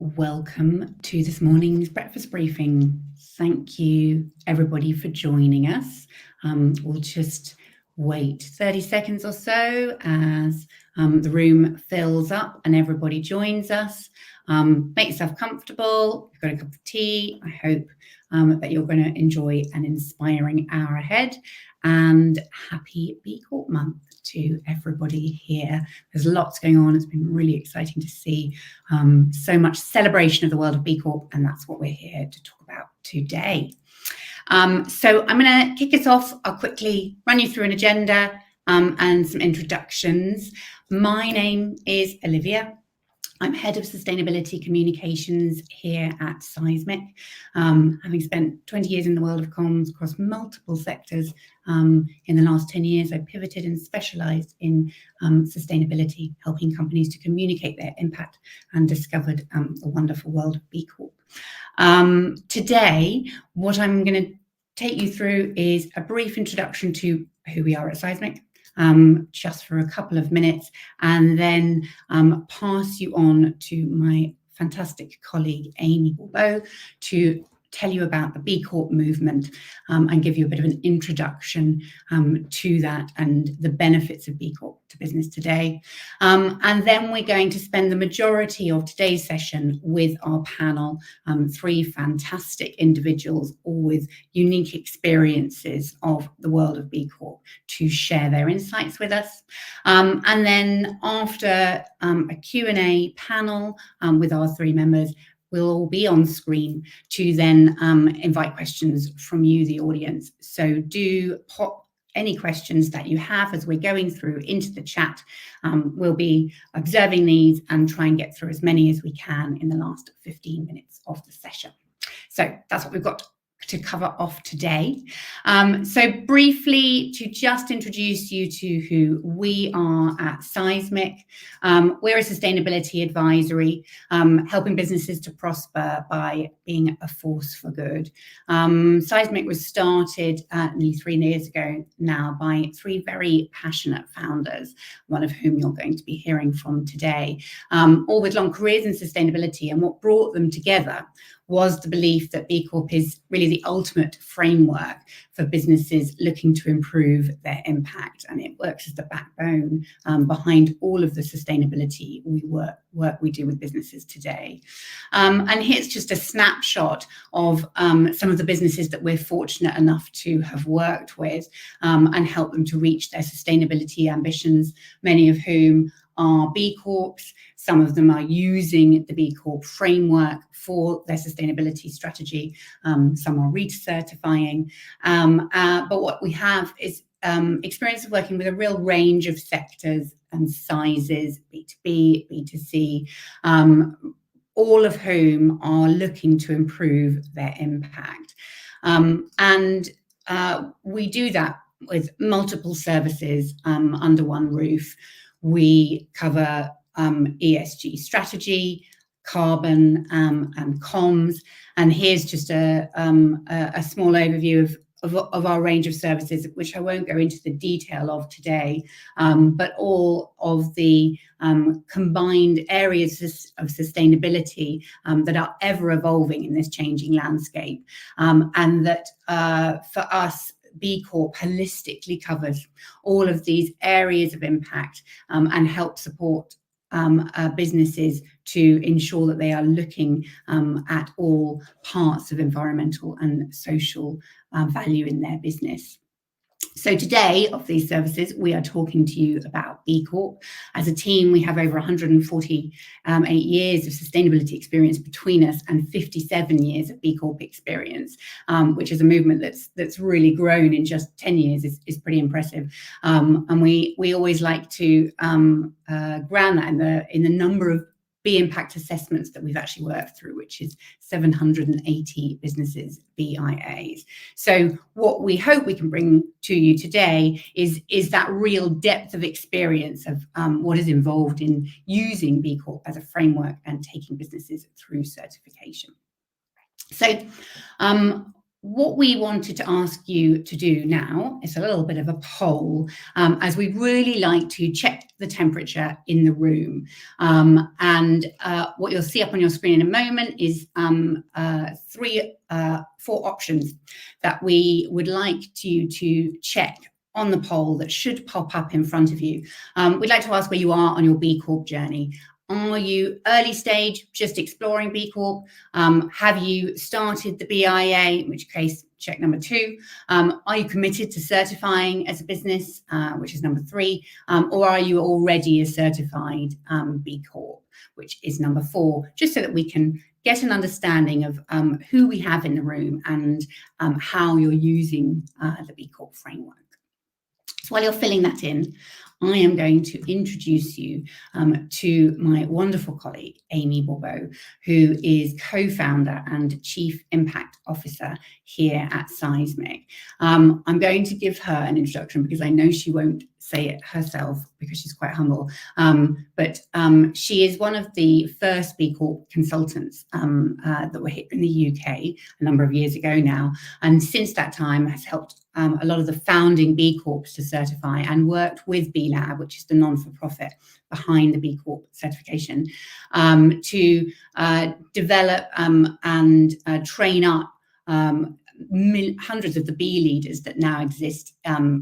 Welcome to this morning's breakfast briefing. Thank you, everybody, for joining us. We'll just wait 30 seconds or so as the room fills up and everybody joins us. Make yourself comfortable. You've got a cup of tea. I hope that you're going to enjoy an inspiring hour ahead. And happy B Corp month to everybody here. There's lots going on. It's been really exciting to see so much celebration of the world of B Corp, and that's what we're here to talk about today. So I'm going to kick us off. I'll quickly run you through an agenda and some introductions. My name is Olivia. I'm Head of Sustainability Communications here at Seismic. Having spent 20 years in the world of comms across multiple sectors, in the last 10 years, I pivoted and specialised in sustainability, helping companies to communicate their impact, and discovered the wonderful world of B Corp. Today, what I'm going to take you through is a brief introduction to who we are at Seismic, just for a couple of minutes, and then pass you on to my fantastic colleague Amy Bourbeau to tell you about the B Corp movement and give you a bit of an introduction to that and the benefits of B Corp to business today. And then we're going to spend the majority of today's session with our panel, three fantastic individuals, all with unique experiences of the world of B Corp, to share their insights with us. And then after a Q&A panel with our three members, we'll all be on screen to then invite questions from you, the audience. So do pop any questions that you have as we're going through into the chat. We'll be observing these and try and get through as many as we can in the last 15 minutes of the session. So that's what we've got to cover off today. So briefly, to just introduce you to who we are at Seismic. We're a sustainability advisory, helping businesses to prosper by being a force for good. Seismic was started nearly 3 years ago now by three very passionate founders, one of whom you're going to be hearing from today, all with long careers in sustainability. And what brought them together was the belief that B Corp is really the ultimate framework for businesses looking to improve their impact, and it works as the backbone behind all of the sustainability work we do with businesses today. And here's just a snapshot of some of the businesses that we're fortunate enough to have worked with and help them to reach their sustainability ambitions, many of whom are B Corps. Some of them are using the B Corp framework for their sustainability strategy. Some are recertifying. But what we have is experience of working with a real range of sectors and sizes, B2B, B2C, all of whom are looking to improve their impact. And we do that with multiple services under one roof. We cover ESG strategy, carbon, and comms. And here's just a small overview of our range of services, which I won't go into the detail of today, but all of the combined areas of sustainability that are ever evolving in this changing landscape, and that for us, B Corp holistically covers all of these areas of impact and help support businesses to ensure that they are looking at all parts of environmental and social value in their business. So today, of these services, we are talking to you about B Corp. As a team, we have over 148 years of sustainability experience between us and 57 years of B Corp experience, which is a movement that's really grown in just 10 years is pretty impressive. And we always like to ground that in the number of B impact assessments that we've actually worked through, which is 780 businesses, BIAs. So what we hope we can bring to you today is that real depth of experience of what is involved in using B Corp as a framework and taking businesses through certification. So what we wanted to ask you to do now is a little bit of a poll, as we'd really like to check the temperature in the room. And what you'll see up on your screen in a moment is four options that we would like you to check on the poll that should pop up in front of you. We'd like to ask where you are on your B Corp journey. Are you early stage, just exploring B Corp? Have you started the BIA, in which case, check number 2. Are you committed to certifying as a business, which is number 3? Or are you already a certified B Corp, which is number 4, just so that we can get an understanding of who we have in the room and how you're using the B Corp framework. So while you're filling that in, I am going to introduce you to my wonderful colleague, Amy Bourbeau, who is co-founder and chief impact officer here at Seismic. I'm going to give her an introduction because I know she won't say it herself because she's quite humble. But she is one of the first B Corp consultants that were here in the UK a number of years ago now. And since that time has helped a lot of the founding B Corps to certify and worked with B Lab, which is the non-for-profit behind the B Corp certification, to develop and train up hundreds of the B leaders that now exist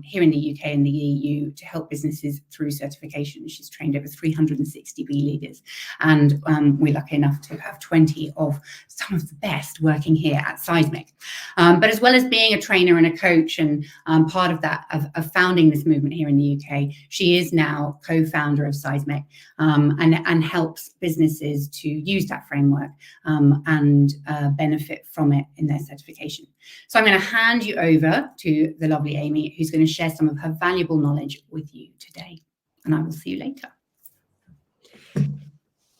here in the UK and the EU to help businesses through certification. She's trained over 360 B leaders, and we're lucky enough to have 20 of some of the best working here at Seismic. But as well as being a trainer and a coach and part of that, of founding this movement here in the UK, she is now co-founder of Seismic and helps businesses to use that framework and benefit from it in their certification. So I'm going to hand you over to the lovely Amy, who's going to share some of her valuable knowledge with you today. And I will see you later.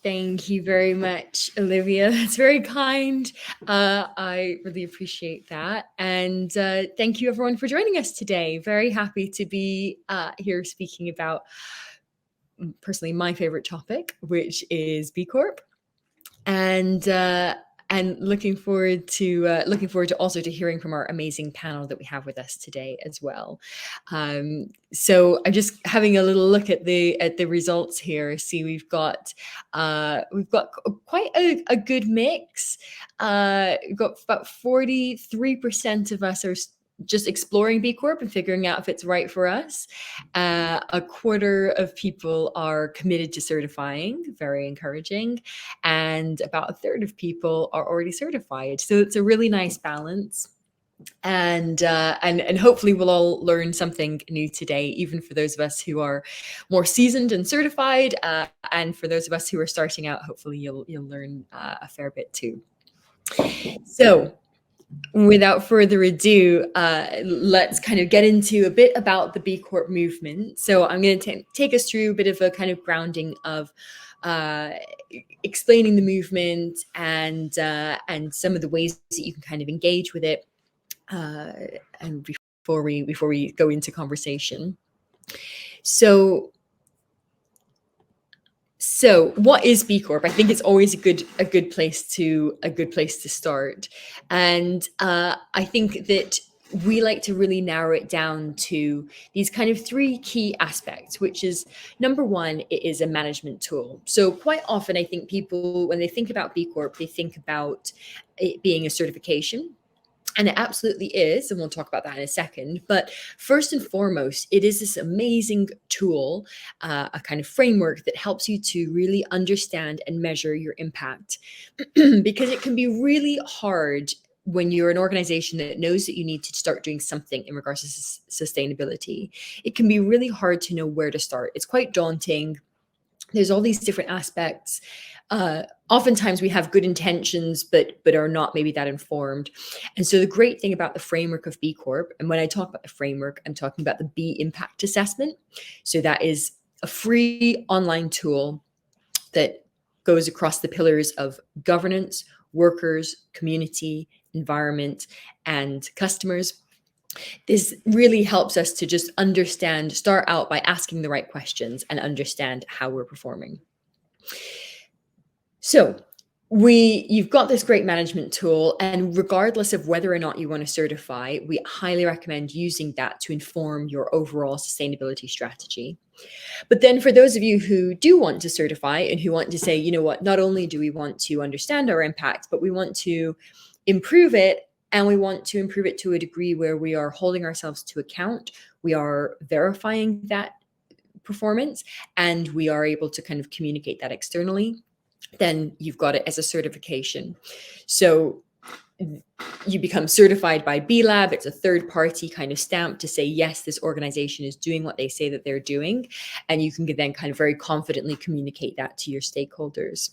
Thank you very much, Olivia. That's very kind. I really appreciate that. And thank you, everyone, for joining us today. Very happy to be here speaking about, personally, my favorite topic, which is B Corp. And looking forward to also to hearing from our amazing panel that we have with us today as well. So I'm just having a little look at the results here. See, we've got quite a good mix. We've got about 43% of us are just exploring B Corp and figuring out if it's right for us. A quarter of people are committed to certifying, very encouraging, and about a third of people are already certified. So it's a really nice balance. And hopefully we'll all learn something new today, even for those of us who are more seasoned and certified, and for those of us who are starting out, hopefully you'll learn a fair bit too. So, without further ado, let's kind of get into a bit about the B Corp movement. So I'm going to take us through a bit of a kind of grounding of explaining the movement and some of the ways that you can kind of engage with it. And before we go into conversation, so what is B Corp? I think it's always a good place to start, and I think that we like to really narrow it down to these kind of 3 key aspects, which is, number 1, it is a management tool. So quite often, I think people, when they think about B Corp, they think about it being a certification. And it absolutely is, and we'll talk about that in a second. But first and foremost, it is this amazing tool, a kind of framework that helps you to really understand and measure your impact. Because it can be really hard when you're an organization that knows that you need to start doing something in regards to sustainability. It can be really hard to know where to start. It's quite daunting. There's all these different aspects. Oftentimes we have good intentions, but are not maybe that informed. And so the great thing about the framework of B Corp, and when I talk about the framework, I'm talking about the B Impact Assessment. So that is a free online tool that goes across the pillars of governance, workers, community, environment, and customers. This really helps us to just start out by asking the right questions and understand how we're performing. So you've got this great management tool, and regardless of whether or not you want to certify, we highly recommend using that to inform your overall sustainability strategy. But then for those of you who do want to certify and who want to say, you know what, not only do we want to understand our impact, but we want to improve it, and we want to improve it to a degree where we are holding ourselves to account, we are verifying that performance, and we are able to kind of communicate that externally, then you've got it as a certification. So you become certified by B Lab. It's a third party kind of stamp to say, yes, this organization is doing what they say that they're doing. And you can then kind of very confidently communicate that to your stakeholders.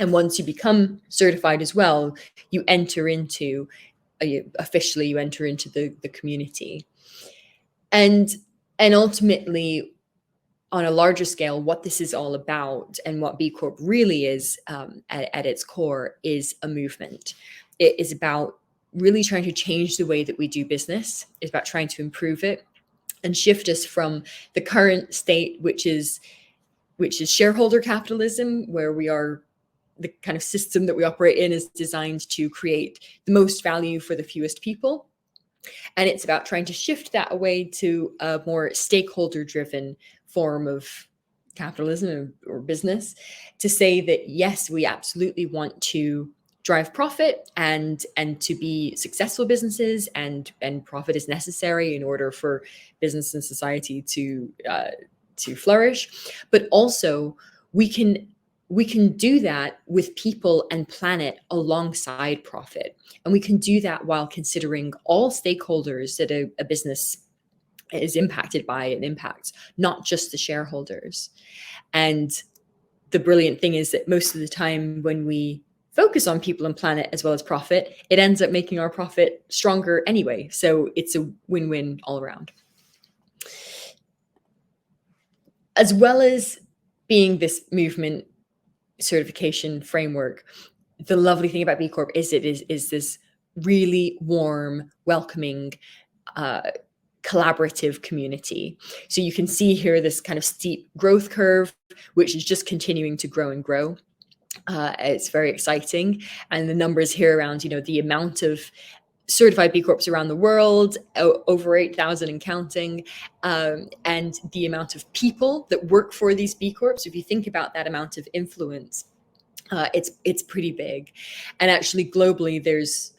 And once you become certified as well, you enter into, officially you enter into the community. And ultimately, on a larger scale, what this is all about and what B Corp really is at its core is a movement. It is about really trying to change the way that we do business. It's about trying to improve it and shift us from the current state, which is shareholder capitalism, where we are, the kind of system that we operate in is designed to create the most value for the fewest people. And it's about trying to shift that away to a more stakeholder-driven form of capitalism or business, to say that, yes, we absolutely want to drive profit and to be successful businesses, and profit is necessary in order for business and society to flourish. But also we can do that with people and planet alongside profit. And we can do that while considering all stakeholders that a business is impacted by and impacts, not just the shareholders. And the brilliant thing is that most of the time when we focus on people and planet as well as profit, it ends up making our profit stronger anyway. So it's a win-win all around. As well as being this movement certification framework, the lovely thing about B Corp is it is this really warm, welcoming, collaborative community. So you can see here this kind of steep growth curve, which is just continuing to grow and grow. It's very exciting. And the numbers here around, the amount of certified B Corps around the world, over 8,000 and counting, and the amount of people that work for these B Corps. If you think about that amount of influence, it's pretty big. And actually globally, there's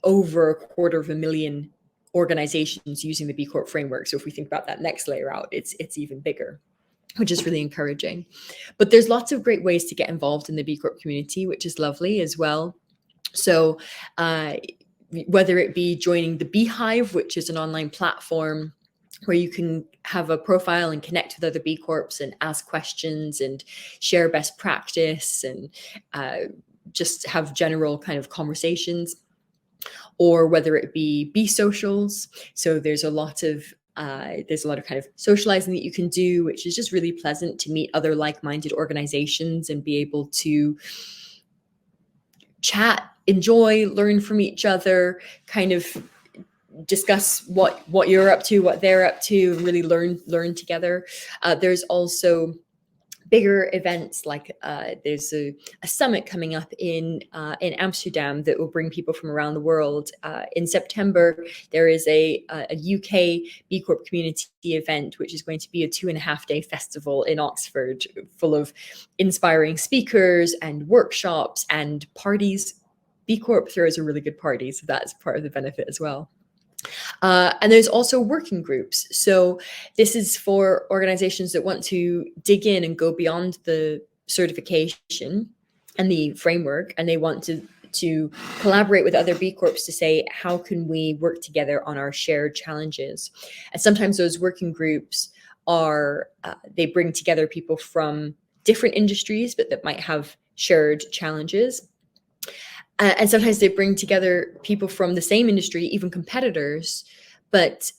over 250,000 organizations using the B Corp framework. So if we think about that next layer out, it's even bigger, which is really encouraging. But there's lots of great ways to get involved in the B Corp community, which is lovely as well. So whether it be joining the Beehive, which is an online platform where you can have a profile and connect with other B Corps and ask questions and share best practice and just have general kind of conversations, or whether it be B socials. So there's a lot of kind of socializing that you can do, which is just really pleasant to meet other like-minded organizations and be able to chat, enjoy, learn from each other, kind of discuss what you're up to, what they're up to, and really learn together. There's also bigger events, like there's a summit coming up in Amsterdam that will bring people from around the world. In September, there is a UK B Corp community event, which is going to be a 2.5-day festival in Oxford, full of inspiring speakers and workshops and parties. B Corp throws a really good party, so that's part of the benefit as well. And there's also working groups. So this is for organizations that want to dig in and go beyond the certification and the framework, and they want to collaborate with other B Corps to say, how can we work together on our shared challenges? And sometimes those working groups are, they bring together people from different industries, but that might have shared challenges. And sometimes they bring together people from the same industry, even competitors, but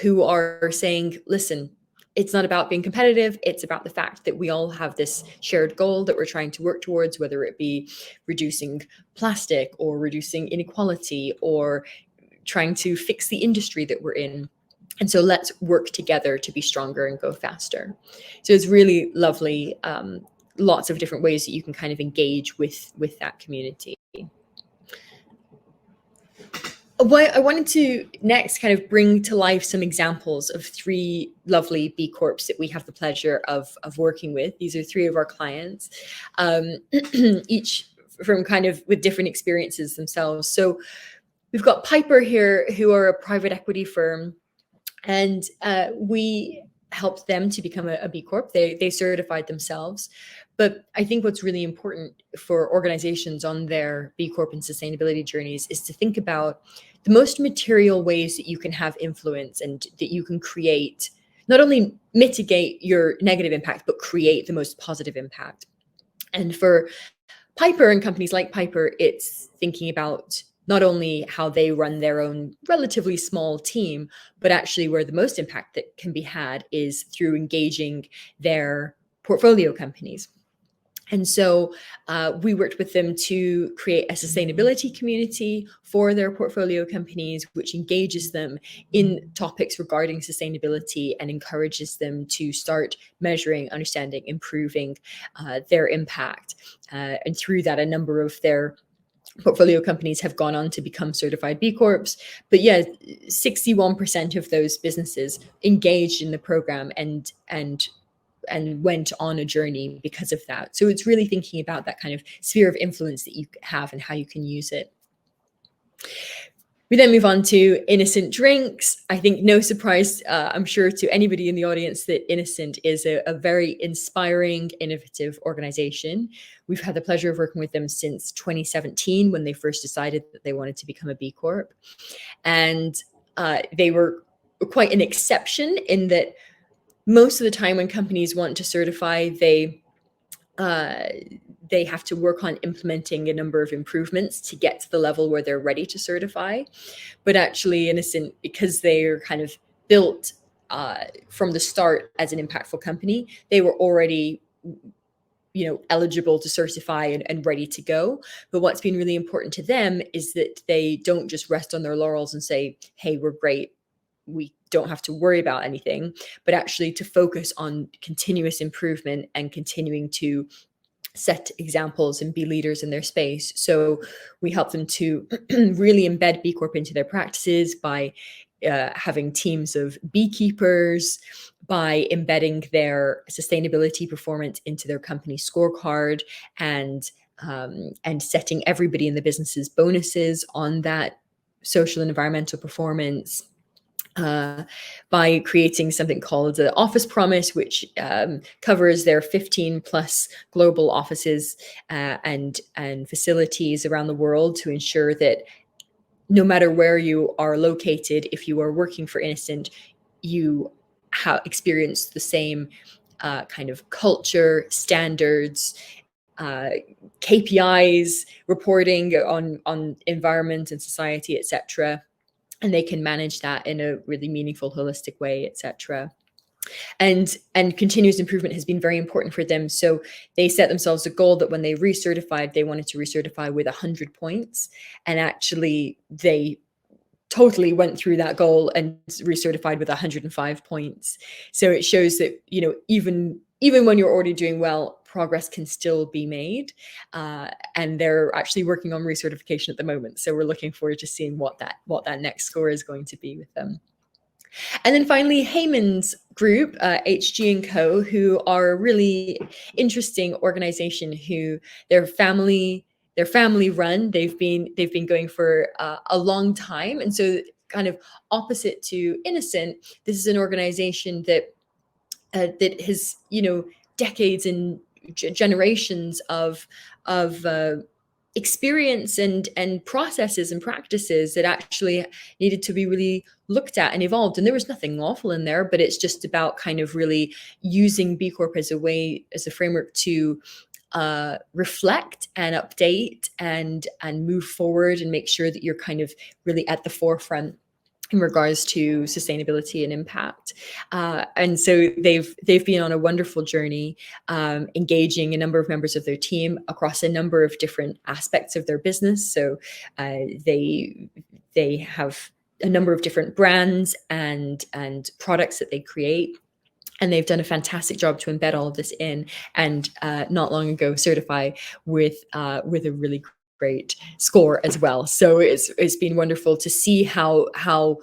who are saying, listen, it's not about being competitive. It's about the fact that we all have this shared goal that we're trying to work towards, whether it be reducing plastic or reducing inequality or trying to fix the industry that we're in. And so let's work together to be stronger and go faster. So it's really lovely lots of different ways that you can kind of engage with that community. What I wanted to next kind of bring to life some examples of 3 lovely B Corps that we have the pleasure of working with. These are 3 of our clients, each from kind of with different experiences themselves. So we've got Piper here, who are a private equity firm, and we helped them to become a B Corp. They certified themselves. But I think what's really important for organizations on their B Corp and sustainability journeys is to think about the most material ways that you can have influence and that you can create, not only mitigate your negative impact, but create the most positive impact. And for Piper and companies like Piper, it's thinking about not only how they run their own relatively small team, but actually where the most impact that can be had is through engaging their portfolio companies. And so we worked with them to create a sustainability community for their portfolio companies, which engages them in topics regarding sustainability and encourages them to start measuring, understanding, improving their impact. And through that, a number of their portfolio companies have gone on to become certified B Corps. But yeah, 61% of those businesses engaged in the program and went on a journey because of that. So it's really thinking about that kind of sphere of influence that you have and how you can use it. We then move on to Innocent Drinks. I think no surprise, I'm sure to anybody in the audience, that Innocent is a very inspiring, innovative organization. We've had the pleasure of working with them since 2017 when they first decided that they wanted to become a B Corp. And they were quite an exception in that most of the time when companies want to certify, they have to work on implementing a number of improvements to get to the level where they're ready to certify. But actually, Innocent, because they're kind of built from the start as an impactful company, they were already eligible to certify and ready to go. But what's been really important to them is that they don't just rest on their laurels and say, hey, we're great, we don't have to worry about anything, but actually to focus on continuous improvement and continuing to set examples and be leaders in their space. So we help them to really embed B Corp into their practices by having teams of beekeepers, by embedding their sustainability performance into their company scorecard, and setting everybody in the business's bonuses on that social and environmental performance. By creating something called the Office Promise, which covers their 15 plus global offices and facilities around the world to ensure that no matter where you are located, if you are working for Innocent, you experience the same kind of culture, standards, KPIs, reporting on environment and society, etc. And they can manage that in a really meaningful, holistic way, etc. And continuous improvement has been very important for them. So they set themselves a goal that when they recertified, they wanted to recertify with 100 points. And actually, they totally went through that goal and recertified with 105 points. So it shows that, even when you're already doing well, progress can still be made. And they're actually working on recertification at the moment. So we're looking forward to seeing what that next score is going to be with them. And then finally, Heyman's group, HG & Co., who are a really interesting organization who they're family run. They've been going for a long time. And so kind of opposite to Innocent, this is an organization that has, decades and generations of experience and processes and practices that actually needed to be really looked at and evolved. And there was nothing lawful in there, but it's just about kind of really using B Corp as a framework to reflect and update and move forward and make sure that you're kind of really at the forefront in regards to sustainability and impact. And so they've been on a wonderful journey, engaging a number of members of their team across a number of different aspects of their business. So they have a number of different brands and products that they create. And they've done a fantastic job to embed all of this in, and not long ago certify with a really great score as well. So it's been wonderful to see how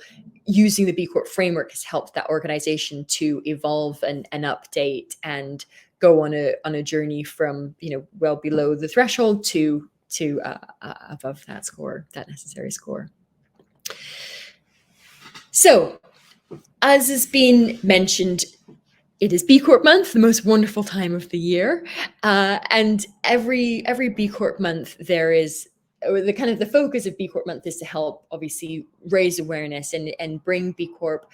using the B Corp framework has helped that organization to evolve and update and go on a journey from, you know, well below the threshold to above that score, that necessary score. So, as has been mentioned, it is B Corp month, the most wonderful time of the year, and every B Corp month there is, or the focus of B Corp month is to help obviously raise awareness and bring B Corp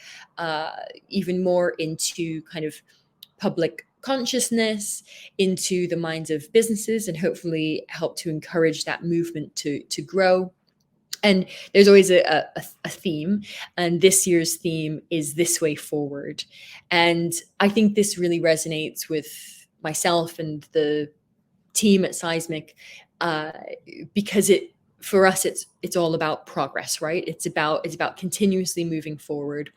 even more into kind of public consciousness, into the minds of businesses, and hopefully help to encourage that movement to grow. And there's always a theme, and this year's theme is This Way Forward. And I think this really resonates with myself and the team at Seismic, because for us it's all about progress, right? It's about continuously moving forward,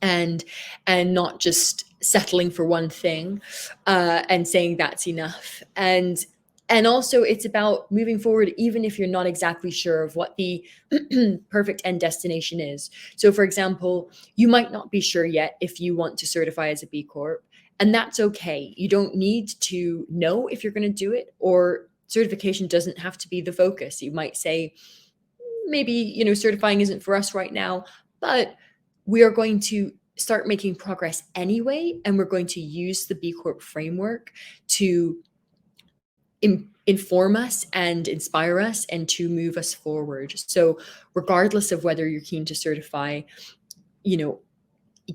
and not just settling for one thing and saying that's enough. And also it's about moving forward even if you're not exactly sure of what the perfect end destination is. So for example, you might not be sure yet if you want to certify as a B Corp, and that's okay. You don't need to know if you're going to do it, or certification doesn't have to be the focus. You might say, maybe, you know, certifying isn't for us right now, but we are going to start making progress anyway, and we're going to use the B Corp framework to inform us and inspire us and to move us forward. So regardless of whether you're keen to certify, you know,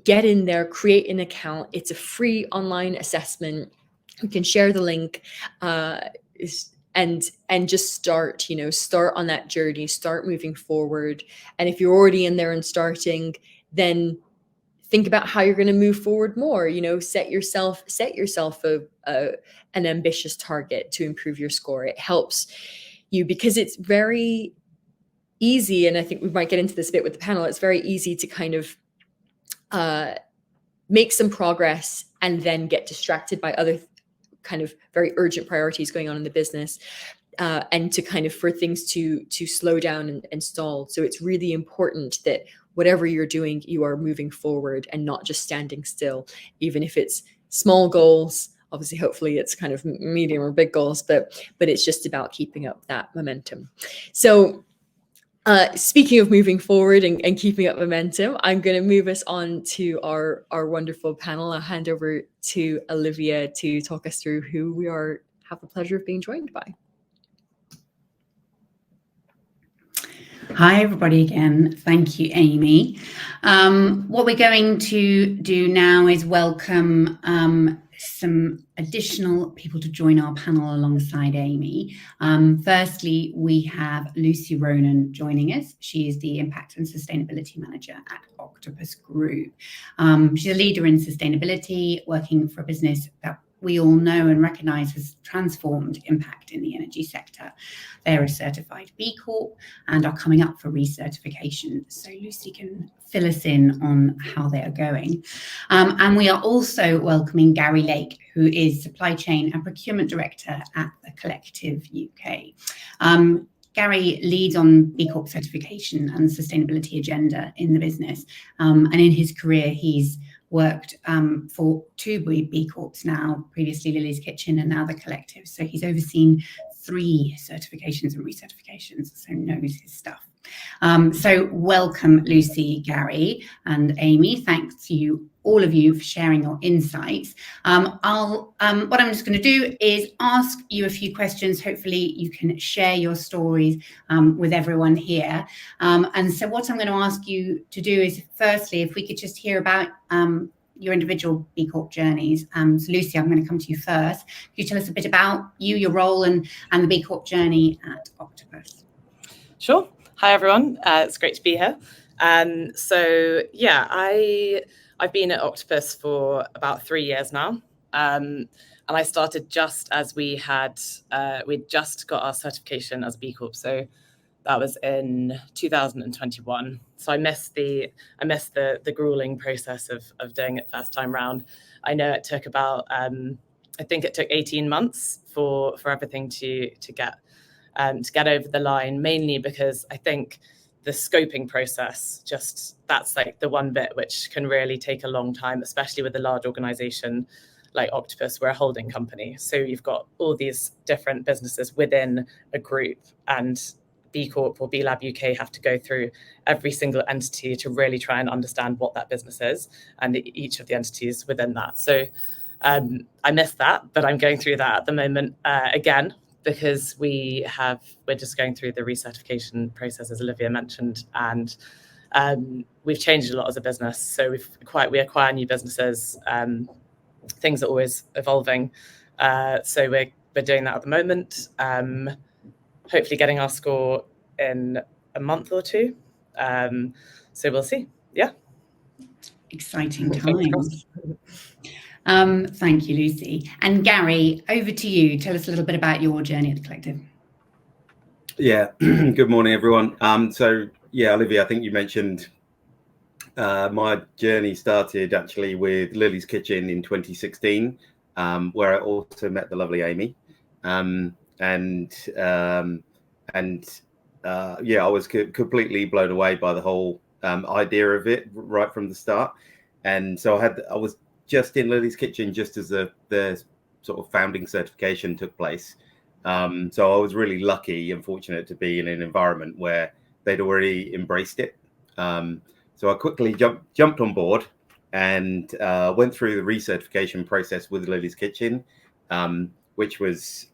get in there, create an account. It's a free online assessment. You can share the link, and just start, you know, start on that journey, start moving forward. And if you're already in there and starting, then think about how you're going to move forward more. You know, set yourself an ambitious target to improve your score. It helps you because it's very easy, and I think we might get into this a bit with the panel. It's very easy to kind of make some progress and then get distracted by other kind of very urgent priorities going on in the business, and to kind of for things to slow down and stall. So it's really important that whatever you're doing, you are moving forward and not just standing still, even if it's small goals. Obviously, hopefully it's kind of medium or big goals, but it's just about keeping up that momentum. So speaking of moving forward and keeping up momentum, I'm going to move us on to our wonderful panel. I'll hand over to Olivia to talk us through who we have the pleasure of being joined by. Hi, everybody again. Thank you, Amy. What we're going to do now is welcome some additional people to join our panel alongside Amy. Firstly, we have Lucy Ronan joining us. She is the Impact and Sustainability Manager at Octopus Group. She's a leader in sustainability, working for a business that we all know and recognise has transformed impact in the energy sector. They're a certified B Corp and are coming up for recertification. So Lucy can fill us in on how they are going. And we are also welcoming Gary Lake, who is Supply Chain and Procurement Director at the Collective UK. Gary leads on B Corp certification and sustainability agenda in the business. And in his career, he's worked for two B Corps now, previously Lily's Kitchen and now the Collective. So he's overseen 3 certifications and recertifications, so knows his stuff. So welcome, Lucy, Gary, and Amy. Thanks to you, all of you, for sharing your insights. What I'm just going to do is ask you a few questions. Hopefully you can share your stories with everyone here. And so what I'm going to ask you to do is, firstly, if we could just hear about your individual B Corp journeys. So Lucy, I'm going to come to you first. Could you tell us a bit about you, your role, and the B Corp journey at Octopus? Sure. Hi, everyone. It's great to be here. So yeah, I've been at Octopus for about 3 years now. And I started just as we'd just got our certification as B Corp. So That was in 2021. So I missed the grueling process of doing it first time round. I know it took about I think it took 18 months for everything to get over the line, mainly because I think the scoping process, that's like the one bit which can really take a long time, especially with a large organization like Octopus. We're a holding company. So you've got all these different businesses within a group, and B Corp or B Lab UK have to go through every single entity to really try and understand what that business is and each of the entities within that. So I missed that, but I'm going through that at the moment again, because we're just going through the recertification process, as Olivia mentioned, and we've changed a lot as a business. So we acquire new businesses. Things are always evolving. So we're doing that at the moment. Hopefully getting our score in a month or two. So we'll see. Yeah. Exciting times. Thank you, Lucy. And Gary, over to you. Tell us a little bit about your journey at the collective. Yeah. Good morning, everyone. So yeah, Olivia, I think you mentioned my journey started actually with Lily's Kitchen in 2016, where I also met the lovely Amy. Yeah, I was completely blown away by the whole idea of it right from the start. And so I was just in Lily's Kitchen just as the sort of founding certification took place. So I was really lucky and fortunate to be in an environment where they'd already embraced it. So I quickly jumped on board and went through the recertification process with Lily's Kitchen, which was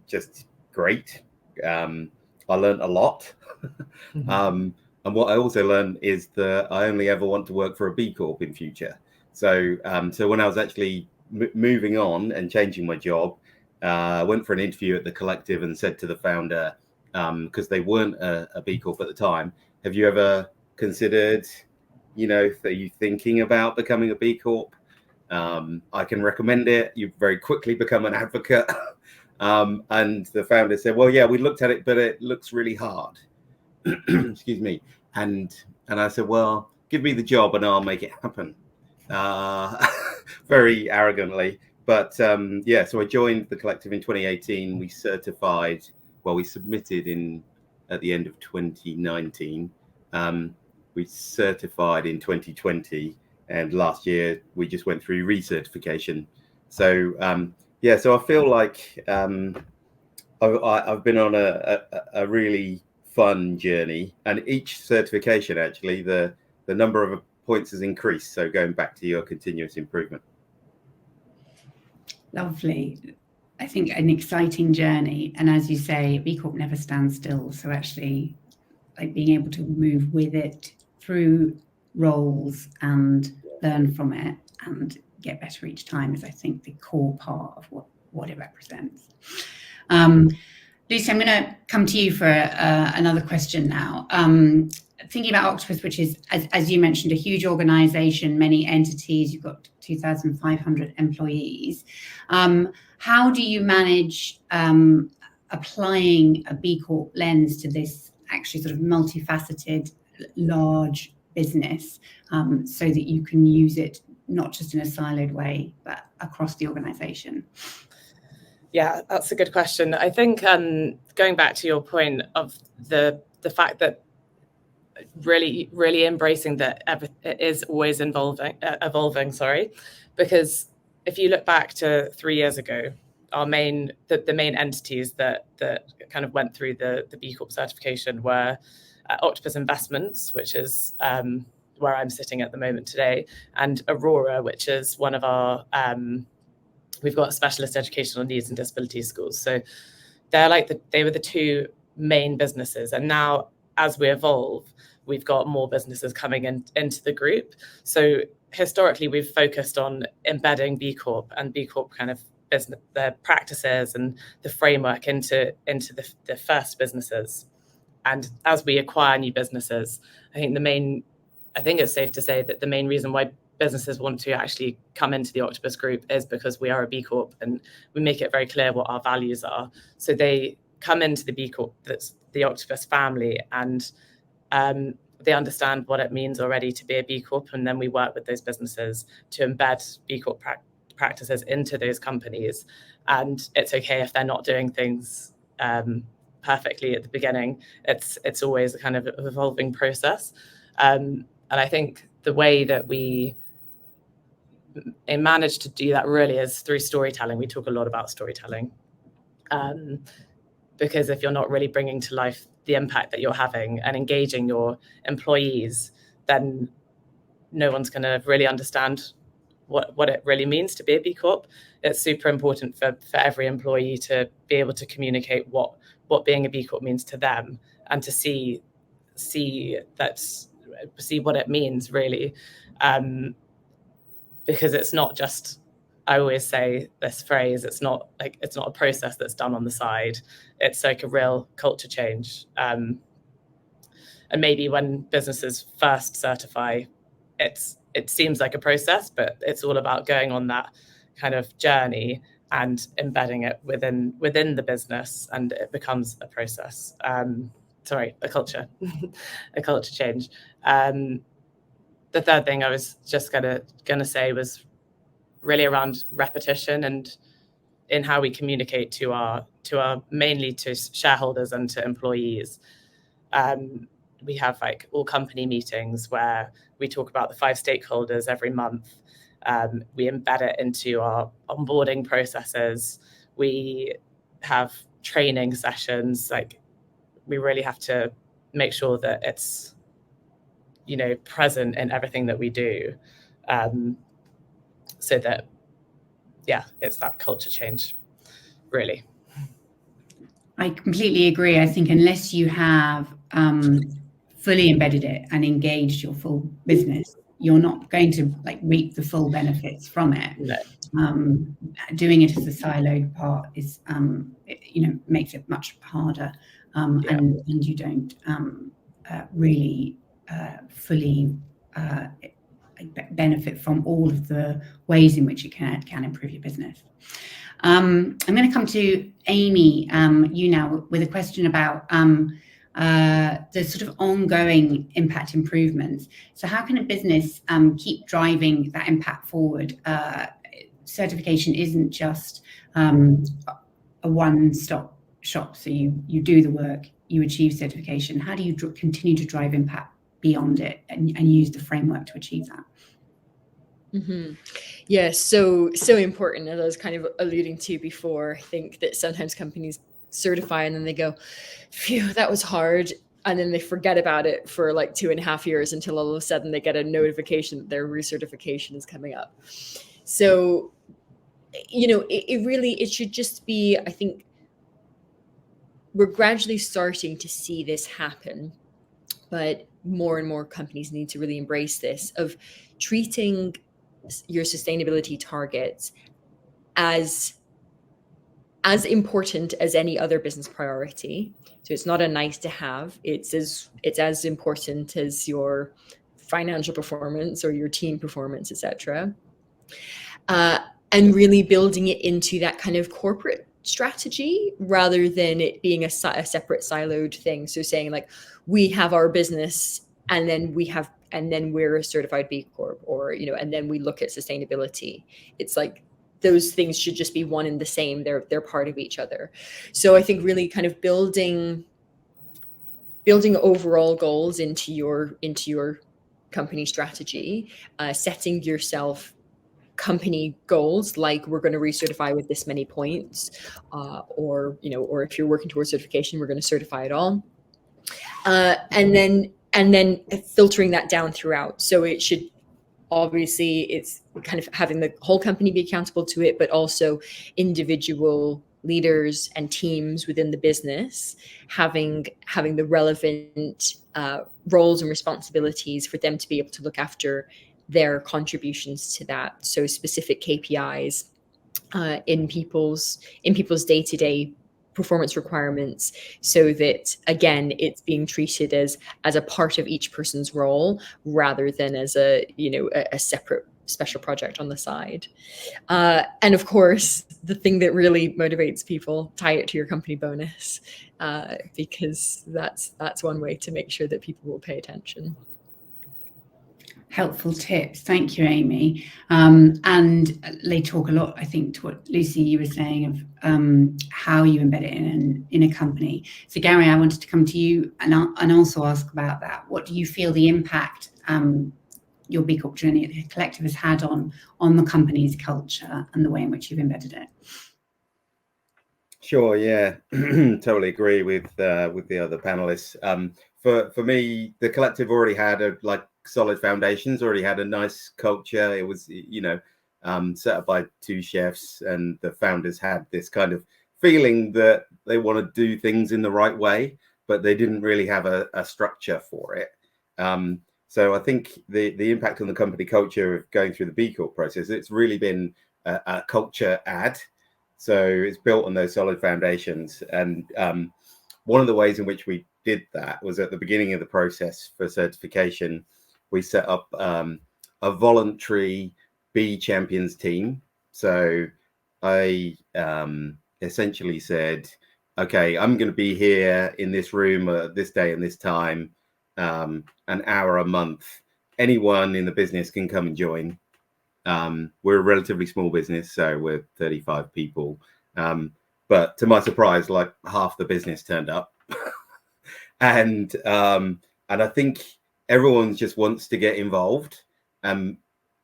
just great. I learned a lot. And what I also learned is that I only ever want to work for a B Corp in future. So when I was actually moving on and changing my job, I went for an interview at the collective and said to the founder, because they weren't a B Corp at the time, have you ever considered, are you thinking about becoming a B Corp? I can recommend it. You very quickly become an advocate. And the founder said, well, yeah, we looked at it, but it looks really hard. Excuse me. And I said, well, give me the job and I'll make it happen. Very arrogantly. But yeah, so I joined the collective in 2018. We submitted at the end of 2019. We certified in 2020. And last year, we just went through recertification. So yeah, so I feel like I've been on a really fun journey, and each certification actually the number of points has increased. So going back to your continuous improvement. Lovely. I think an exciting journey, and as you say, B Corp never stands still. So actually, like being able to move with it through roles and learn from it and get better each time is, I think, the core part of what it represents. Lucy, I'm going to come to you for another question now. Thinking about Octopus, which is, as you mentioned, a huge organization, many entities, you've got 2,500 employees. How do you manage applying a B Corp lens to this actually sort of multifaceted, large business, so that you can use it not just in a siloed way, but across the organization? Yeah, that's a good question. I think going back to your point of the fact that really embracing that it is always evolving, because if you look back to 3 years ago, the main entities that kind of went through the B Corp certification were Octopus Investments, which is where I'm sitting at the moment today, and Aurora, which is one of our we've got specialist educational needs and disabilities schools. So they were the two main businesses, and now as we evolve, we've got more businesses coming into the group. So historically, we've focused on embedding B Corp and B Corp kind of business, the practices and the framework into the first businesses. And as we acquire new businesses, I think it's safe to say that the main reason why businesses want to actually come into the Octopus group is because we are a B Corp and we make it very clear what our values are. So they come into the B Corp, that's the Octopus family, and they understand what it means already to be a B Corp, and then we work with those businesses to embed B Corp practices into those companies. And it's okay if they're not doing things perfectly at the beginning. It's always a kind of evolving process. And I think the way that we manage to do that really is through storytelling. We talk a lot about storytelling. Because if you're not really bringing to life the impact that you're having and engaging your employees, then no one's going to really understand what it really means to be a B Corp. It's super important for every employee to be able to communicate what being a B Corp means to them, and to see what it means really. Because it's not just, I always say this phrase, it's not a process that's done on the side. It's like a real culture change. And maybe when businesses first certify, it seems like a process, but it's all about going on that kind of journey and embedding it within the business, and it becomes a process. A culture, a culture change. The third thing I was just gonna say was really around repetition and in how we communicate to our mainly to shareholders and to employees. We have like all company meetings where we talk about the 5 stakeholders every month. We embed it into our onboarding processes. We have training sessions. Like, we really have to make sure that it's, present in everything that we do. So that, it's that culture change, really. I completely agree. I think unless you have fully embedded it and engaged your full business, you're not going to reap the full benefits from it. No. Doing it as a siloed part is, makes it much harder, and you don't really fully benefit from all of the ways in which you can improve your business. I'm going to come to Amy, you now, with a question about the sort of ongoing impact improvements. So how can a business keep driving that impact forward? Certification isn't just a one-stop shop. So you do the work, you achieve certification. How do you continue to drive impact beyond it and use the framework to achieve that? Mm-hmm. Yeah, so important, as I was kind of alluding to before. I think that sometimes companies certify and then they go, phew, that was hard. And then they forget about it for 2.5 years until all of a sudden they get a notification that their recertification is coming up. So, it should just be, I think we're gradually starting to see this happen, but more and more companies need to really embrace this, of treating your sustainability targets as important as any other business priority. So it's not a nice to have. It's as important as your financial performance or your team performance, etc. And really building it into that kind of corporate strategy rather than it being a separate siloed thing. So saying we have our business and then we're a certified B Corp, or and then we look at sustainability. It's those things should just be one and the same. They're part of each other. So I think really kind of building overall goals into your company strategy, setting yourself company goals, we're going to recertify with this many points, or if you're working towards certification, we're going to certify it all, and then filtering that down throughout. So it should, obviously, it's kind of having the whole company be accountable to it, but also individual leaders and teams within the business having the relevant roles and responsibilities for them to be able to look after their contributions to that. So specific KPIs in people's day-to-day performance requirements, so that again it's being treated as a part of each person's role rather than as a separate special project on the side. And of course, the thing that really motivates people, tie it to your company bonus, because that's one way to make sure that people will pay attention. Helpful tips. Thank you, Amy. And they talk a lot, I think, to what Lucy, you were saying of how you embed it in a company. So Gary, I wanted to come to you and also ask about that. What do you feel the impact your B Corp journey at the collective has had on the company's culture and the way in which you've embedded it? Sure, yeah, totally agree with the other panelists. For me, the collective already had solid foundations, already had a nice culture. It was, set up by two chefs, and the founders had this kind of feeling that they want to do things in the right way, but they didn't really have a structure for it. So I think the impact on the company culture of going through the B Corp process, it's really been a culture add. So it's built on those solid foundations. And one of the ways in which we did that was at the beginning of the process for certification, we set up a voluntary B Champions team. So I essentially said, okay, I'm going to be here in this room this day and this time, an hour a month. Anyone in the business can come and join. We're a relatively small business, so we're 35 people. But to my surprise, like half the business turned up. And I think everyone just wants to get involved.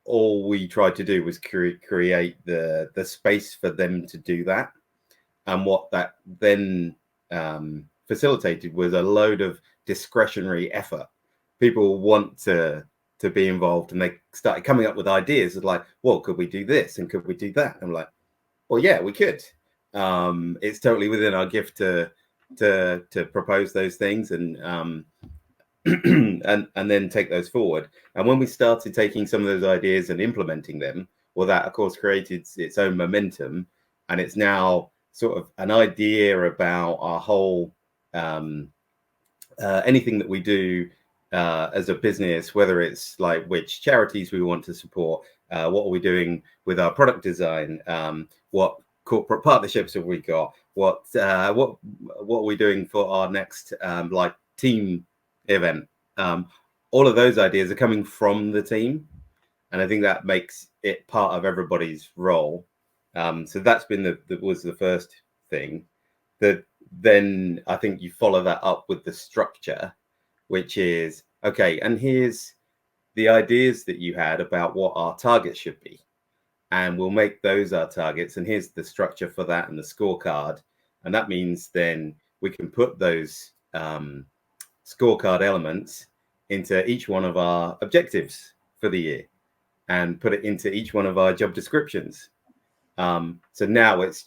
All we tried to do was create the space for them to do that. And what that then facilitated was a load of discretionary effort. People want to be involved, and they started coming up with ideas of like, well, could we do this and could we do that? I'm like, well, yeah, we could. It's totally within our gift to propose those things and and then take those forward. And when we started taking some of those ideas and implementing them, well, that of course created its own momentum, and it's now sort of an idea about our whole anything that we do as a business, whether it's like which charities we want to support, what are we doing with our product design, what corporate partnerships have we got, what are we doing for our next like team event. All of those ideas are coming from the team, and I think that makes it part of everybody's role. So that's been was the first thing. That then I think you follow that up with the structure, which is okay, and here's the ideas that you had about what our targets should be, and we'll make those our targets, and here's the structure for that and the scorecard. And that means then we can put those scorecard elements into each one of our objectives for the year and put it into each one of our job descriptions. So now it's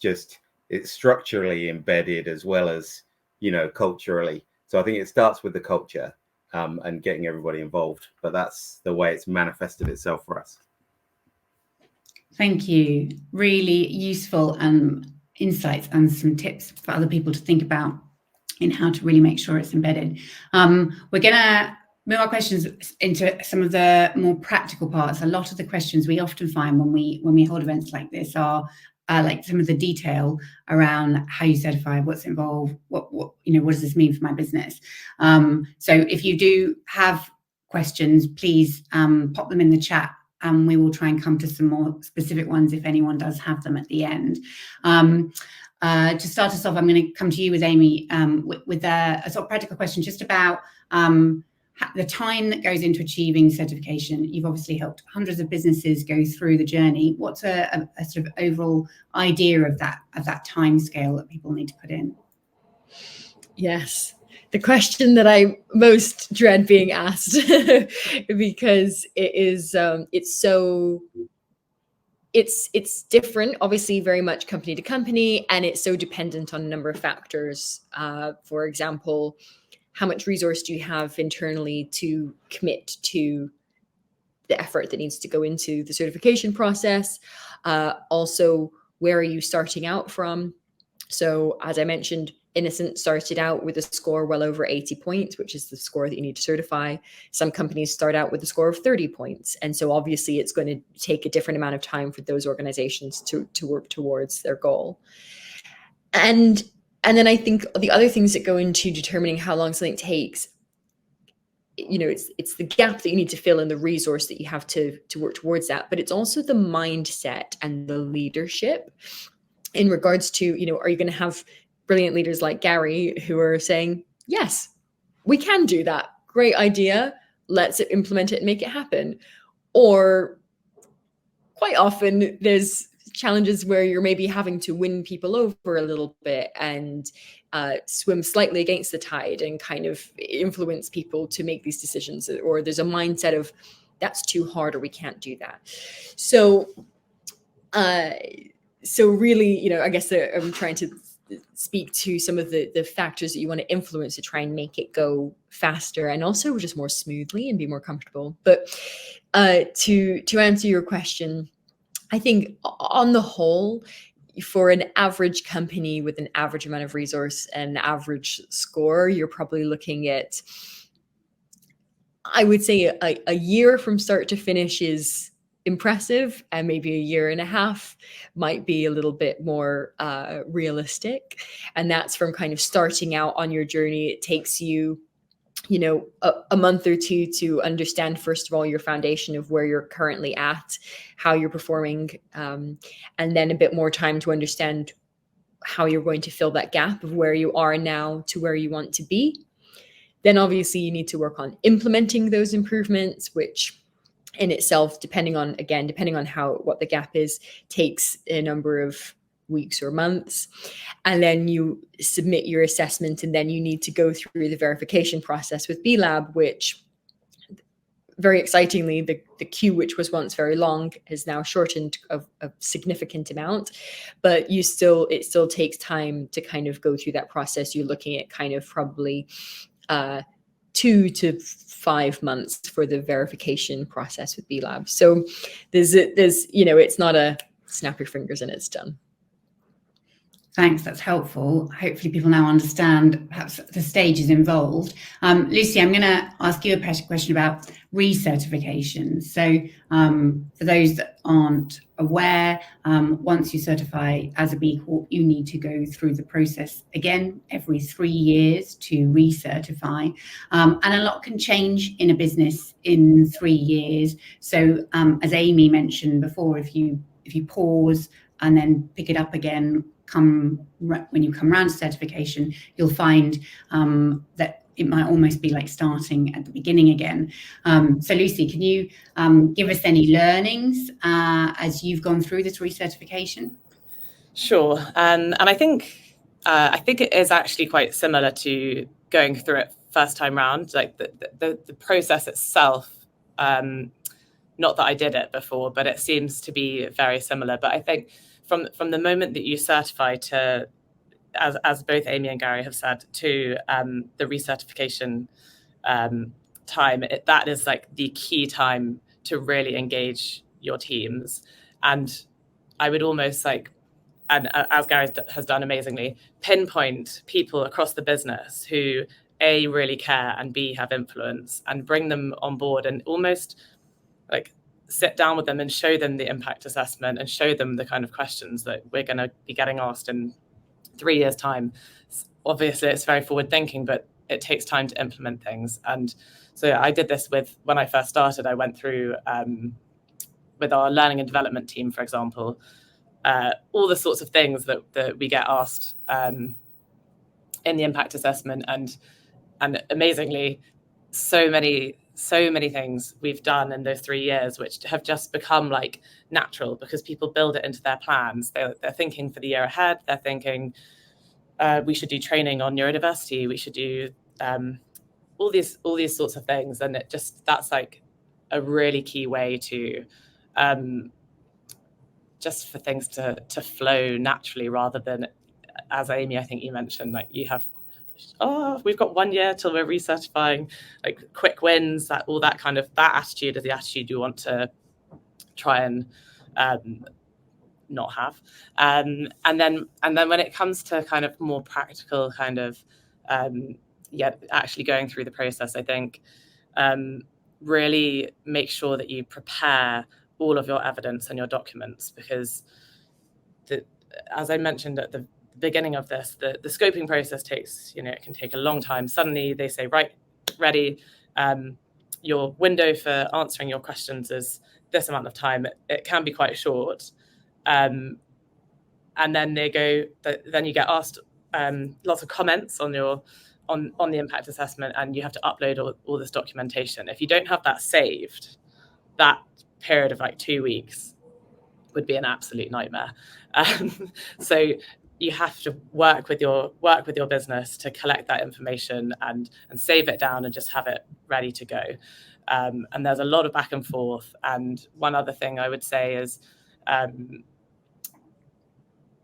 structurally embedded as well as, culturally. So I think it starts with the culture and getting everybody involved, but that's the way it's manifested itself for us. Thank you. Really useful insights and some tips for other people to think about in how to really make sure it's embedded. We're going to move our questions into some of the more practical parts. A lot of the questions we often find when we hold events like this are like some of the detail around how you certify, what's involved, what does this mean for my business? So if you do have questions, please pop them in the chat, and we will try and come to some more specific ones if anyone does have them at the end. To start us off, I'm going to come to you with Amy with a sort of practical question just about the time that goes into achieving certification. You've obviously helped hundreds of businesses go through the journey. What's a sort of overall idea of that time scale that people need to put in? Yes, the question that I most dread being asked because it's different, obviously, very much company to company, and it's so dependent on a number of factors. For example, how much resource do you have internally to commit to the effort that needs to go into the certification process? Also, where are you starting out from? So, as I mentioned, Innocent started out with a score well over 80 points, which is the score that you need to certify. Some companies start out with a score of 30 points. And so obviously it's going to take a different amount of time for those organizations to work towards their goal. And then I think the other things that go into determining how long something takes, it's the gap that you need to fill in the resource that you have to work towards that. But it's also the mindset and the leadership in regards to, are you going to have brilliant leaders like Gary who are saying, yes, we can do that. Great idea. Let's implement it and make it happen. Or quite often there's challenges where you're maybe having to win people over a little bit and swim slightly against the tide and kind of influence people to make these decisions. Or there's a mindset of that's too hard or we can't do that. So really, I guess I'm trying to speak to some of the factors that you want to influence to try and make it go faster and also just more smoothly and be more comfortable. But to answer your question, I think on the whole, for an average company with an average amount of resource and an average score, you're probably looking at, I would say, a year from start to finish is impressive, and maybe a year and a half might be a little bit more realistic. And that's from kind of starting out on your journey. It takes you, a month or two to understand, first of all, your foundation of where you're currently at, how you're performing, and then a bit more time to understand how you're going to fill that gap of where you are now to where you want to be. Then obviously you need to work on implementing those improvements, which in itself, depending on what the gap is, takes a number of weeks or months. And then you submit your assessment, and then you need to go through the verification process with B Lab, which very excitingly, the queue, which was once very long, has now shortened a significant amount. But it still takes time to kind of go through that process. You're looking at kind of probably 2 to 5 months for the verification process with B Lab. So there's it's not a snap your fingers and it's done. Thanks, that's helpful. Hopefully people now understand perhaps the stages involved. Lucy, I'm going to ask you a question about recertification. So for those that aren't aware, once you certify as a B Corp, you need to go through the process again every 3 years to recertify. And a lot can change in a business in 3 years. So as Amy mentioned before, if you pause and then pick it up again, when you come around to certification, you'll find that it might almost be like starting at the beginning again. So Lucy, can you give us any learnings as you've gone through this recertification? Sure, and I think it is actually quite similar to going through it first time round. Like the process itself, not that I did it before, but it seems to be very similar. But I think from the moment that you certify to, as both Amy and Gary have said, to the recertification time, that is like the key time to really engage your teams. And I would almost and as Gary has done amazingly, pinpoint people across the business who A, really care, and B, have influence, and bring them on board and almost sit down with them and show them the impact assessment and show them the kind of questions that we're going to be getting asked in 3 years' time. Obviously, it's very forward thinking, but it takes time to implement things. And so I did this when I first started, I went through with our learning and development team, for example, all the sorts of things that we get asked in the impact assessment. And amazingly, so many things we've done in those 3 years, which have just become natural because people build it into their plans. They're thinking for the year ahead. They're thinking we should do training on neurodiversity. We should do all these sorts of things. And that's a really key way to just for things to flow naturally, rather than, as Amy, I think you mentioned, you have, we've got 1 year till we're recertifying, quick wins, that attitude is the attitude you want to try and not have. And then when it comes to kind of more practical kind of actually going through the process, I think really make sure that you prepare all of your evidence and your documents, because as I mentioned at the beginning of this, the scoping process takes, it can take a long time. Suddenly they say, right, ready, your window for answering your questions is this amount of time. It can be quite short. And then then you get asked lots of comments on the impact assessment, and you have to upload all this documentation. If you don't have that saved, that period of like 2 weeks would be an absolute nightmare. So you have to work with your business to collect that information and save it down and just have it ready to go. And there's a lot of back and forth. And one other thing I would say is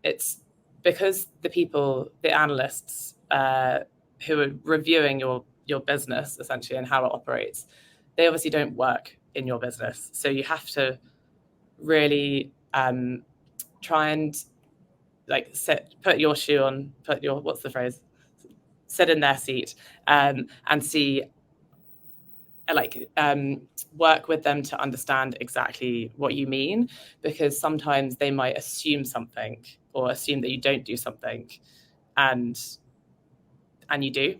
it's because the analysts who are reviewing your business essentially and how it operates, they obviously don't work in your business. So you have to really try and like put your shoe on, what's the phrase? Sit in their seat and see, work with them to understand exactly what you mean, because sometimes they might assume something or assume that you don't do something, and you do.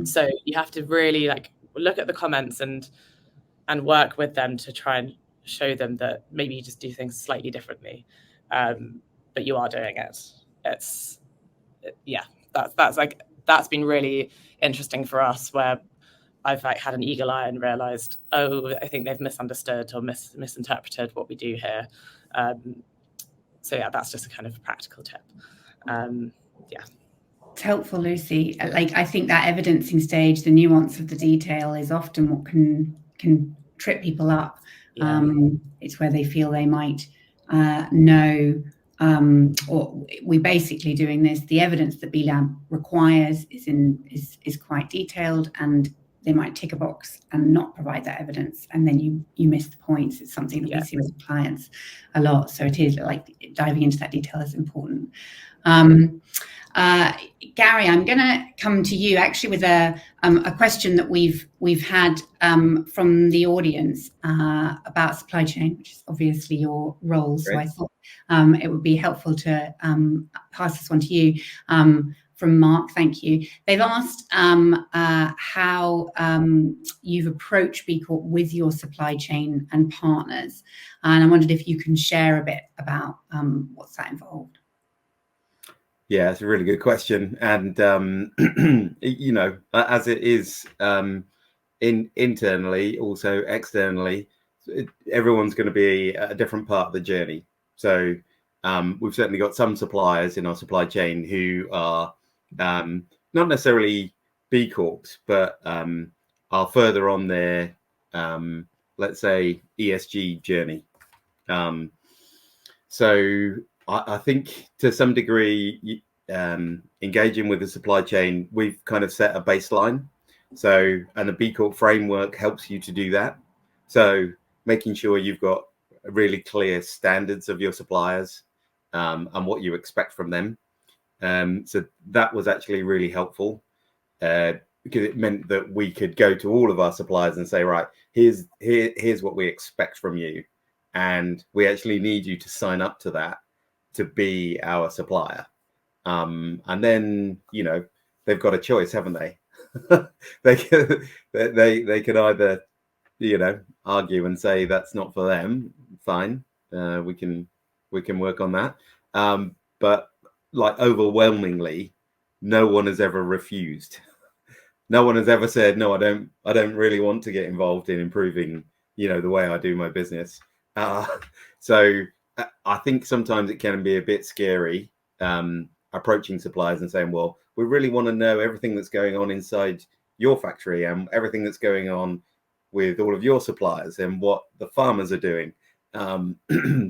So you have to really look at the comments and work with them to try and show them that maybe you just do things slightly differently, but you are doing it. That's been really interesting for us, where I've had an eagle eye and realized, I think they've misunderstood or misinterpreted what we do here. So yeah, that's just a kind of practical tip. It's helpful, Lucy. I think that evidencing stage, the nuance of the detail, is often what can trip people up. Yeah. It's where they feel they might know, or we basically doing this. The evidence that B Lab requires is quite detailed, and they might tick a box and not provide that evidence, and then you miss the points. It's something that we see with clients a lot. So it is diving into that detail is important. Gary, I'm going to come to you actually with a question that we've had from the audience about supply chain, which is obviously your role. Great. So I thought it would be helpful to pass this one to you. From Mark, thank you. They've asked how you've approached B Corp with your supply chain and partners, and I wondered if you can share a bit about what's that involved. Yeah, it's a really good question, and as it is internally, also externally, everyone's going to be at a different part of the journey. So we've certainly got some suppliers in our supply chain who are not necessarily B Corps, but are further on their, let's say, ESG journey. So I think to some degree, engaging with the supply chain, we've kind of set a baseline. So, and the B Corp framework helps you to do that. So making sure you've got really clear standards of your suppliers and what you expect from them. So that was actually really helpful because it meant that we could go to all of our suppliers and say, right, here's what we expect from you. And we actually need you to sign up to that to be our supplier. And then, they've got a choice, haven't they? they can either, argue and say that's not for them. Fine. We can work on that. But overwhelmingly, no one has ever refused. No one has ever said, no, I don't really want to get involved in improving, the way I do my business. So I think sometimes it can be a bit scary approaching suppliers and saying, well, we really want to know everything that's going on inside your factory and everything that's going on with all of your suppliers and what the farmers are doing.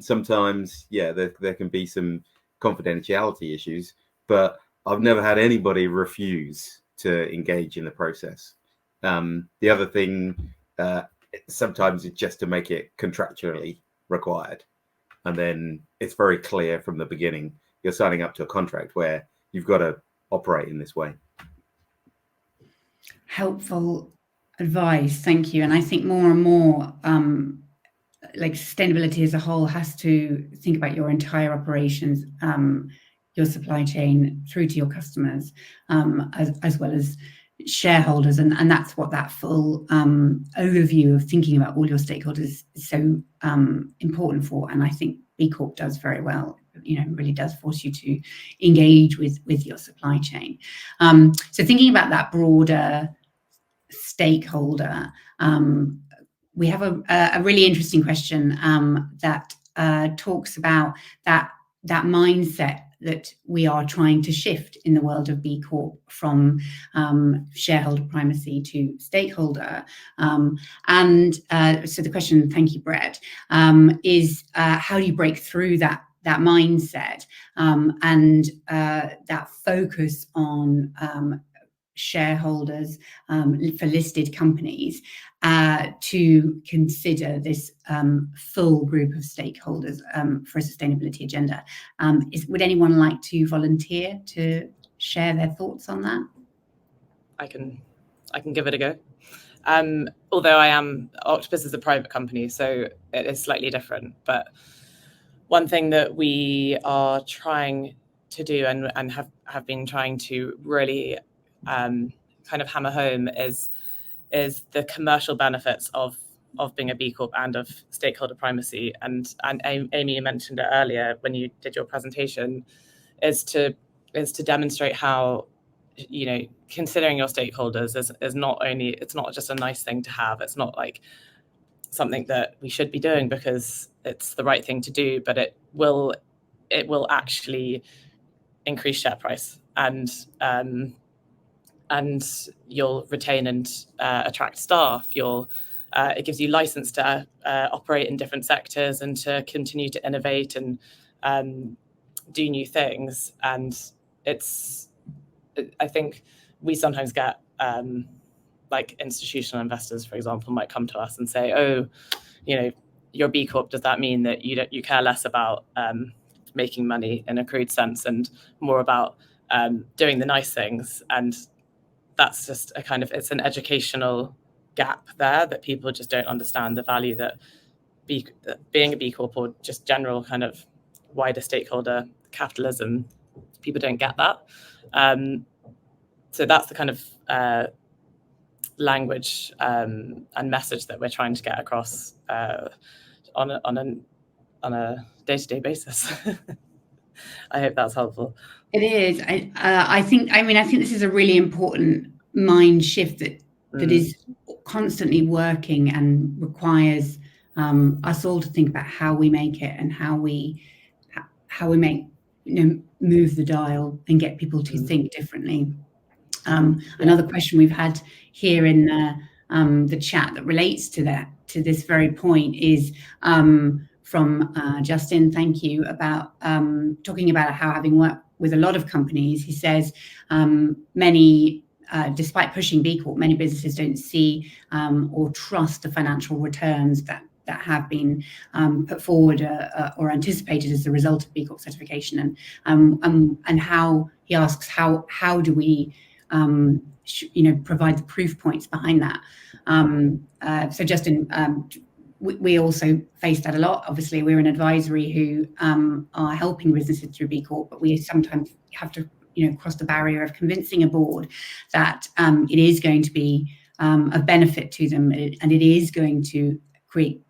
Sometimes, there can be some confidentiality issues, but I've never had anybody refuse to engage in the process. The other thing, sometimes it's just to make it contractually required. and then it's very clear from the beginning you're signing up to a contract where you've got to operate in this way. Helpful advice, thank you. And I think more and more, like sustainability as a whole has to think about your entire operations, your supply chain through to your customers, as well as shareholders, and that's what that full overview of thinking about all your stakeholders is so important for. And I think B Corp does very well. Really does force you to engage with your supply chain. So thinking about that broader stakeholder, we have a really interesting question that talks about that mindset that we are trying to shift in the world of B Corp from shareholder primacy to stakeholder. And so the question, thank you, Brett, is how do you break through that mindset and that focus on shareholders for listed companies to consider this full group of stakeholders for a sustainability agenda. Would anyone like to volunteer to share their thoughts on that? I can give it a go. Although Octopus is a private company, so it is slightly different. But one thing that we are trying to do and have been trying to really kind of hammer home is the commercial benefits of being a B Corp and of stakeholder primacy. And Amy, you mentioned it earlier when you did your presentation, is to demonstrate how, considering your stakeholders is not only, it's not just a nice thing to have. It's not like something that we should be doing because it's the right thing to do, but it will actually increase share price and you'll retain and attract staff. It gives you license to operate in different sectors and to continue to innovate and do new things. And I think we sometimes get like institutional investors, for example, might come to us and say, "Oh, you're B Corp. Does that mean that you care less about making money in a crude sense and more about doing the nice things?" And that's just it's an educational gap there that people just don't understand the value that being a B Corp or just general kind of wider stakeholder capitalism, people don't get that. So that's the kind of language and message that we're trying to get across on a day-to-day basis. I hope that's helpful. It is. I think this is a really important mind shift that is constantly working and requires us all to think about how we make it and how we make move the dial and get people to think differently. Another question we've had here in the chat that relates to this very point is from Justin. Thank you, about talking about how, having worked with a lot of companies, he says many, despite pushing B Corp, many businesses don't see or trust the financial returns that have been put forward or anticipated as a result of B Corp certification, and how he asks how do we provide the proof points behind that. So Justin, we also face that a lot. Obviously, we're an advisory who are helping businesses through B Corp, but we sometimes have to cross the barrier of convincing a board that it is going to be of benefit to them, and it is going to create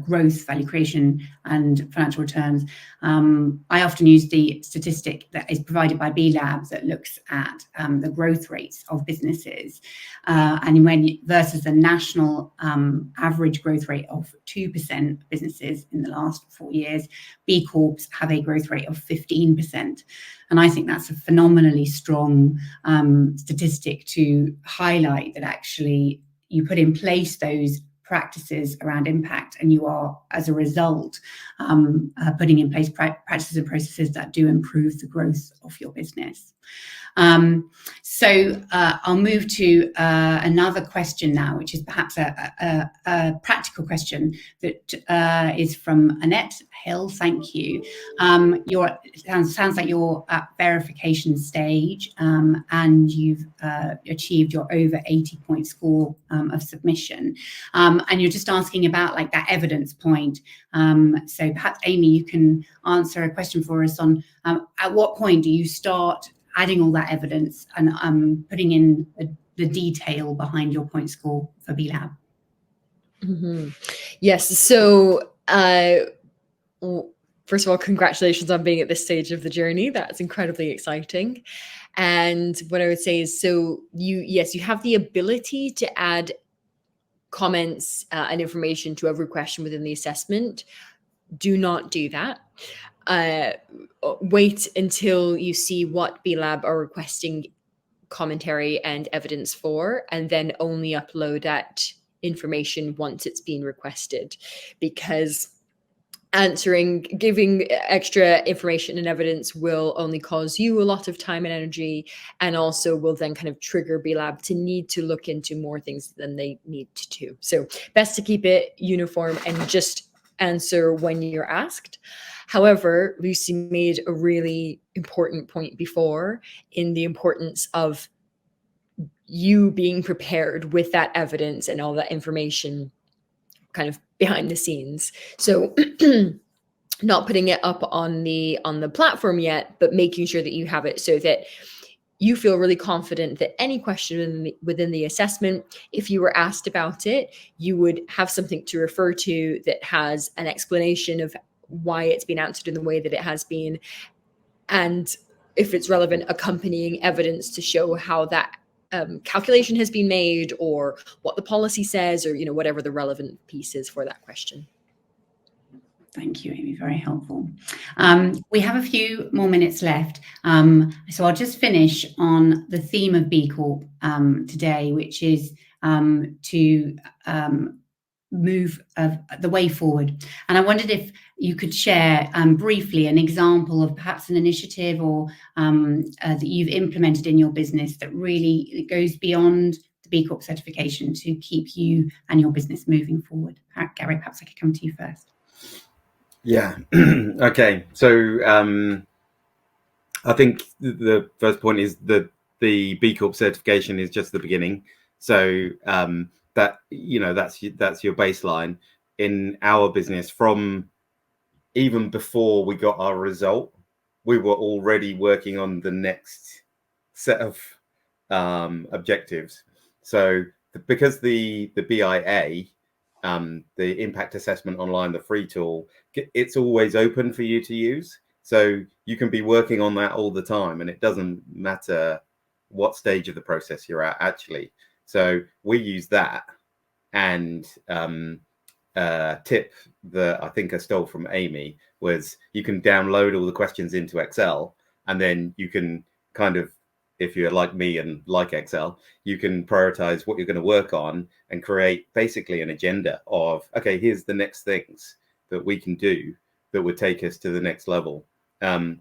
growth, value creation, and financial returns. I often use the statistic that is provided by B Labs that looks at the growth rates of businesses, and versus the national average growth rate of 2% businesses in the last 4 years, B Corps have a growth rate of 15%. And I think that's a phenomenally strong statistic to highlight that actually you put in place those practices around impact, and you are, as a result, putting in place practices and processes that do improve the growth of your business. So I'll move to another question now, which is perhaps a practical question that is from Annette Hill. Thank you. Sounds like you're at verification stage, and you've achieved your over 80-point score of submission, and you're just asking about like that evidence point. So perhaps Amy, you can answer a question for us on at what point do you start adding all that evidence and putting in the detail behind your point score for B Lab? Mm-hmm. Yes. So, first of all, congratulations on being at this stage of the journey. That's incredibly exciting. And what I would say is, so you have the ability to add comments and information to every question within the assessment. Do not do that. Wait until you see what B Lab are requesting commentary and evidence for, and then only upload that information once it's been requested, because giving extra information and evidence will only cause you a lot of time and energy, and also will then kind of trigger B Lab to need to look into more things than they need to. So best to keep it uniform and just answer when you're asked. However, Lucy made a really important point before in the importance of you being prepared with that evidence and all that information kind of behind the scenes. So not putting it up on the platform yet, but making sure that you have it so that you feel really confident that any question within the assessment, if you were asked about it, you would have something to refer to that has an explanation of why it's been answered in the way that it has been. And if it's relevant, accompanying evidence to show how that calculation has been made, or what the policy says, or whatever the relevant piece is for that question. Thank you, Amy. Very helpful. We have a few more minutes left, so I'll just finish on the theme of B Corp today, which is to move the way forward. And I wondered if you could share briefly an example of perhaps an initiative or that you've implemented in your business that really goes beyond the B Corp certification to keep you and your business moving forward. Gary, perhaps I could come to you first. Yeah. Okay. So I think the first point is that the B Corp certification is just the beginning. So that's your baseline in our business. From even before we got our result, we were already working on the next set of objectives. So because the BIA, the impact assessment online, the free tool, it's always open for you to use. So you can be working on that all the time, and it doesn't matter what stage of the process you're at, actually. So we use that, and tip that I think I stole from Amy was you can download all the questions into Excel, and then you can kind of, if you're like me and like Excel, you can prioritize what you're going to work on and create basically an agenda of, okay, here's the next things that we can do that would take us to the next level. And,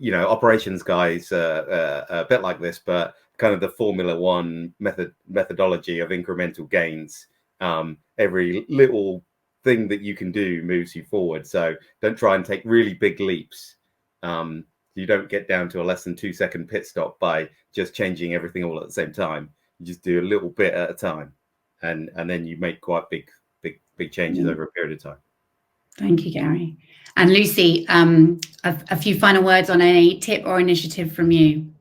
operations guys a bit like this, but kind of the Formula One methodology of incremental gains. Every little thing that you can do moves you forward. So don't try and take really big leaps. You don't get down to a less than 2-second pit stop by just changing everything all at the same time. You just do a little bit at a time, and then you make quite big changes over a period of time. Thank you, Gary. And Lucy, a few final words on any tip or initiative from you.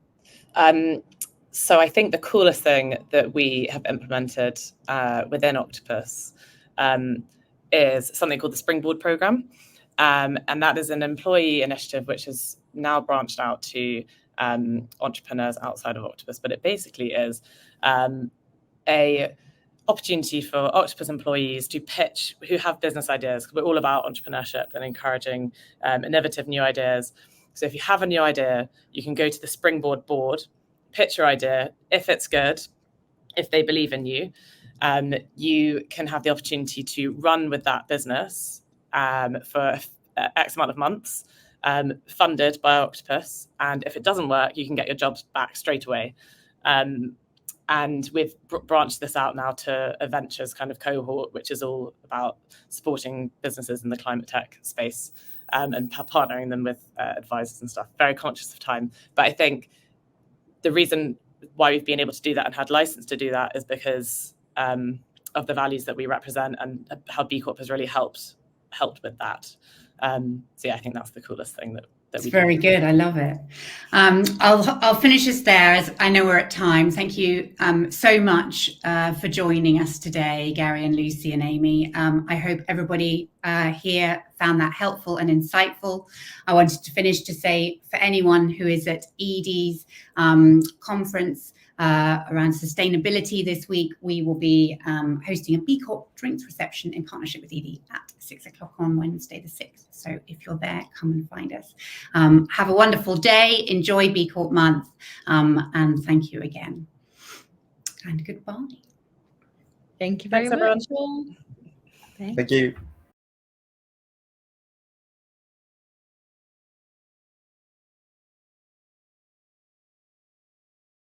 So I think the coolest thing that we have implemented within Octopus is something called the Springboard Program. And that is an employee initiative which has now branched out to entrepreneurs outside of Octopus. But it basically is a opportunity for Octopus employees to pitch who have business ideas. We're all about entrepreneurship and encouraging innovative new ideas. So if you have a new idea, you can go to the Springboard board, pitch your idea. If it's good, if they believe in you, you can have the opportunity to run with that business for X amount of months, funded by Octopus. And if it doesn't work, you can get your jobs back straight away. And we've branched this out now to a ventures kind of cohort, which is all about supporting businesses in the climate tech space, and partnering them with advisors and stuff. Very conscious of time. But I think the reason why we've been able to do that and had license to do that is because of the values that we represent and how B Corp has really helped with that. So yeah, I think that's the coolest thing that we do. Very good. I love it. I'll finish this there, as I know we're at time. Thank you so much for joining us today, Gary and Lucy and Amy. I hope everybody here found that helpful and insightful. I wanted to finish to say, for anyone who is at Edie's conference around sustainability this week, we will be hosting a B Corp drinks reception in partnership with Edie at 6 o'clock on Wednesday the 6th. So if you're there, come and find us. Have a wonderful day. Enjoy B Corp month. And thank you again. And goodbye. Thank you very Thanks, much. everyone. Thank you.